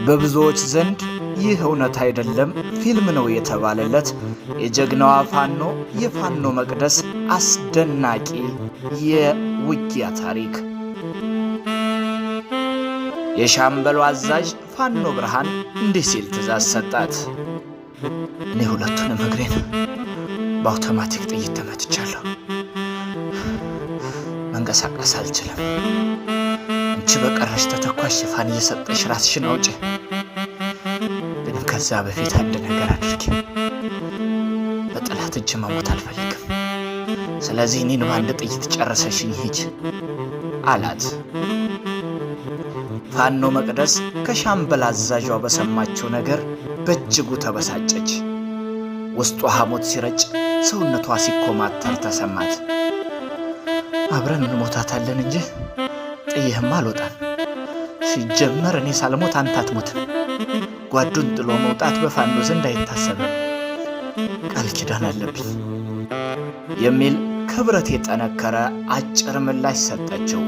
በብዙዎች ዘንድ ይህ እውነት አይደለም ፊልም ነው የተባለለት የጀግናዋ ፋኖ የፋኖ መቅደስ አስደናቂ የውጊያ ታሪክ። የሻምበሉ አዛዥ ፋኖ ብርሃን እንዲህ ሲል ትእዛዝ ሰጣት። እኔ ሁለቱንም እግሬን በአውቶማቲክ ጥይት ተመትቻለሁ። መንቀሳቀስ አልችልም። አንቺ በቀረሽ ተተኳሽ ሽፋን እየሰጠሽ ራስሽን አውጪ። ግን ከዛ በፊት አንድ ነገር አድርጊ። በጠላት እጅ መሞት አልፈልግም። ስለዚህ እኔን በአንድ ጥይት ጨርሰሽኝ ሂጅ አላት። ፋኖ መቅደስ ከሻምበል አዛዧ በሰማችው ነገር በእጅጉ ተበሳጨች። ውስጧ ሐሞት ሲረጭ፣ ሰውነቷ ሲኮማተር ተሰማት። አብረን እንሞታታለን እንጂ ጥዬህም አልወጣም። ሲጀመር እኔ ሳልሞት አንተ አትሞትም። ጓዱን ጥሎ መውጣት በፋኖ ዘንድ አይታሰብም። ቃል ኪዳን አለብኝ የሚል ክብረት የጠነከረ አጭር ምላሽ ሰጠችው።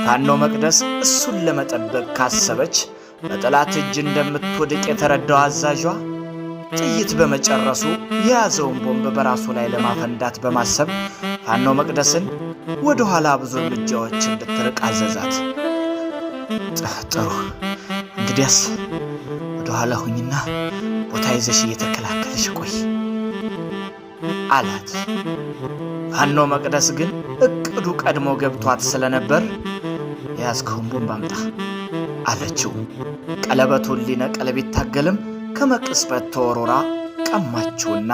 ፋኖ መቅደስ እሱን ለመጠበቅ ካሰበች በጠላት እጅ እንደምትወድቅ የተረዳው አዛዧ ጥይት በመጨረሱ የያዘውን ቦምብ በራሱ ላይ ለማፈንዳት በማሰብ ፋኖ መቅደስን ወደ ኋላ ብዙ እርምጃዎች እንድትርቅ አዘዛት። ጥሩ፣ እንግዲያስ ወደ ኋላ ሁኝና ቦታ ይዘሽ እየተከላከልሽ ቆይ አላት። ፋኖ መቅደስ ግን እቅዱ ቀድሞ ገብቷት ስለነበር የያዝከውን ቦምብ አምጣ አለችው። ቀለበቱን ሊነቀል ቢታገልም ከመቅጽበት ተወርውራ ቀማችውና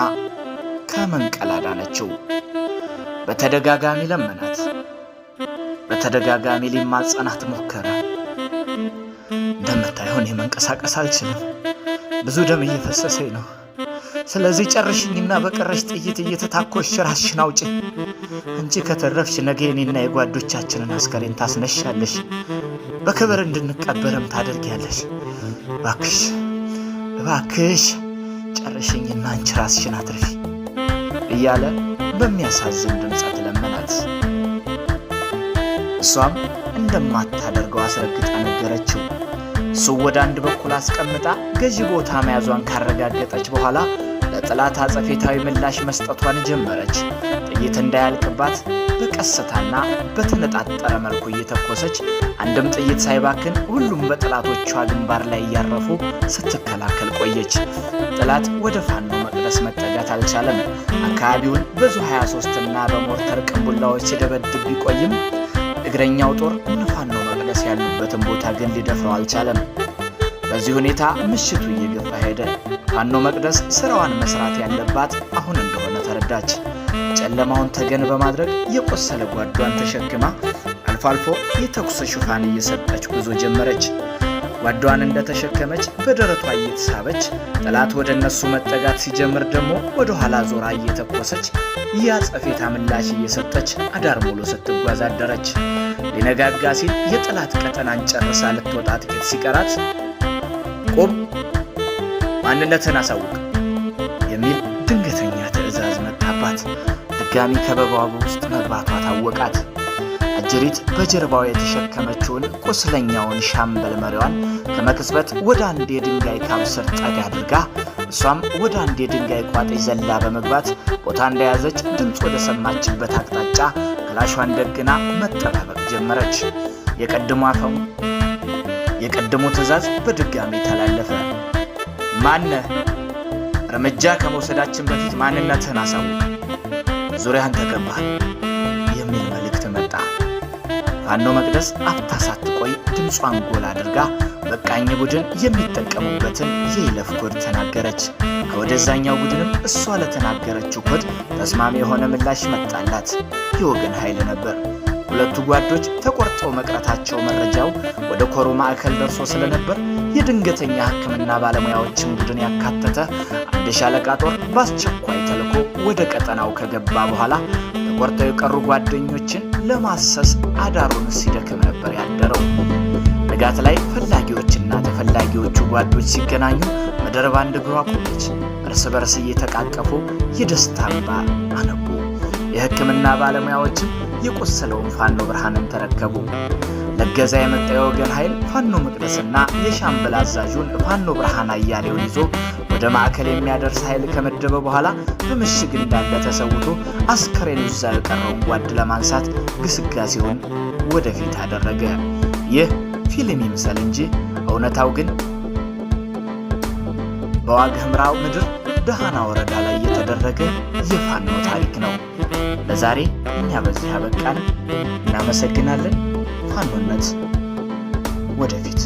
ከመንቀል አዳነችው። በተደጋጋሚ ለመናት። በተደጋጋሚ ሊማጸናት ሞከረ። እንደምታየው እኔ መንቀሳቀስ አልችልም። ብዙ ደም እየፈሰሰኝ ነው። ስለዚህ ጨርሽኝና በቀረሽ ጥይት እየተታኮሽ ራስሽን አውጪ። አንቺ ከተረፍሽ ነገ የኔና የጓዶቻችንን አስከሬን ታስነሻለሽ፣ በክብር እንድንቀበርም ታደርጊያለሽ። እባክሽ እባክሽ ጨርሽኝና አንቺ ራስሽን አትርፊ እያለ በሚያሳዝን ድምፀት ለመናት። እሷም እንደማታደርገው አስረግጣ ነገረችው። እሱ ወደ አንድ በኩል አስቀምጣ ገዢ ቦታ መያዟን ካረጋገጠች በኋላ ለጠላት አጸፌታዊ ምላሽ መስጠቷን ጀመረች። ጥይት እንዳያልቅባት በቀስታና በተነጣጠረ መልኩ እየተኮሰች አንድም ጥይት ሳይባክን ሁሉም በጠላቶቿ ግንባር ላይ እያረፉ ስትከላከል ቆየች። ጠላት ወደ ፋኖ መቅደስ መጠጋት አልቻለም። አካባቢውን በዙ 23 እና በሞርተር ቅንቡላዎች ሲደበድብ ቢቆይም እግረኛው ጦር እነ ፋኖ መቅደስ ያሉበትን ቦታ ግን ሊደፍረው አልቻለም። በዚህ ሁኔታ ምሽቱ እየገፋ ሄደ። ፋኖ መቅደስ ስራዋን መስራት ያለባት አሁን እንደሆነ ተረዳች። ጨለማውን ተገን በማድረግ የቆሰለ ጓዷን ተሸክማ አልፎ አልፎ የተኩስ ሽፋን እየሰጠች ጉዞ ጀመረች። ጓዷን እንደተሸከመች በደረቷ እየተሳበች ጠላት ወደ እነሱ መጠጋት ሲጀምር ደግሞ ወደ ኋላ ዞራ እየተኮሰች ያጸፌታ ምላሽ እየሰጠች አዳር ሙሉ ስትጓዝ አደረች። ሊነጋጋ ሲል የጠላት ቀጠናን ጨርሳ ልትወጣ ጥቂት ሲቀራት ቁም፣ ማንነትን አሳውቅ የሚል ድንገተኛ ትዕዛዝ መጣባት። ድጋሚ ከበባዋ ውስጥ መግባቷ ታወቃት። አጀሪት በጀርባው የተሸከመችውን ቁስለኛውን ሻምበል መሪዋን ከመቅጽበት ወደ አንድ የድንጋይ ካብ ስር ጠጋ አድርጋ እሷም ወደ አንድ የድንጋይ ቋጥኝ ዘላ በመግባት ቦታ እንደያዘች ድምፅ ወደ ሰማችበት አቅጣጫ ክላሿን ደግና መጠባበቅ ጀመረች። የቀድሞ ትዕዛዝ በድጋሚ ተላለፈ። ማነህ? እርምጃ ከመውሰዳችን በፊት ማንነትህን አሳውቅ፣ ዙሪያህን ተገባህ የሚል መልእክት መጣ። ፋኖ መቅደስ አፍታ ሳትቆይ ድምጿን ጎላ አድርጋ በቃኝ ቡድን የሚጠቀሙበትን የይለፍ ኮድ ተናገረች። ከወደዛኛው ቡድንም እሷ ለተናገረችው ኮድ ተስማሚ የሆነ ምላሽ መጣላት። የወገን ኃይል ነበር። ሁለቱ ጓዶች ተቆርጠው መቅረታቸው መረጃው ወደ ኮሩ ማዕከል ደርሶ ስለነበር የድንገተኛ ሕክምና ባለሙያዎችን ቡድን ያካተተ አንድ ሻለቃ ጦር በአስቸኳይ ተልኮ ወደ ቀጠናው ከገባ በኋላ ተቆርጠው የቀሩ ጓደኞችን ለማሰስ አዳሩን ሲደክም ነበር ያደረው። ንጋት ላይ ፈላጊዎችና ተፈላጊዎቹ ጓዶች ሲገናኙ ምድር ባንድ እግሯ ቆመች። እርስ በርስ እየተቃቀፉ የደስታ እንባ አነቡ። የሕክምና ባለሙያዎችም የቆሰለውን ፋኖ ብርሃንን ተረከቡ። ለገዛ የመጣ የወገን ኃይል ፋኖ መቅደስና የሻምበል አዛዡን ፋኖ ብርሃን አያሌውን ይዞ ወደ ማዕከል የሚያደርስ ኃይል ከመደበ በኋላ በምሽግ እንዳለ ተሰውቶ አስከሬኑ እዛ የቀረውን ጓድ ለማንሳት ግስጋሴውን ወደፊት አደረገ። ይህ ፊልም ይምሰል እንጂ እውነታው ግን በዋግ ኽምራው ምድር ደሃና ወረዳ ላይ የተደረገ የፋኖ ታሪክ ነው። ለዛሬ እኛ በዚህ አበቃን። እናመሰግናለን። ፋኖነት ወደፊት!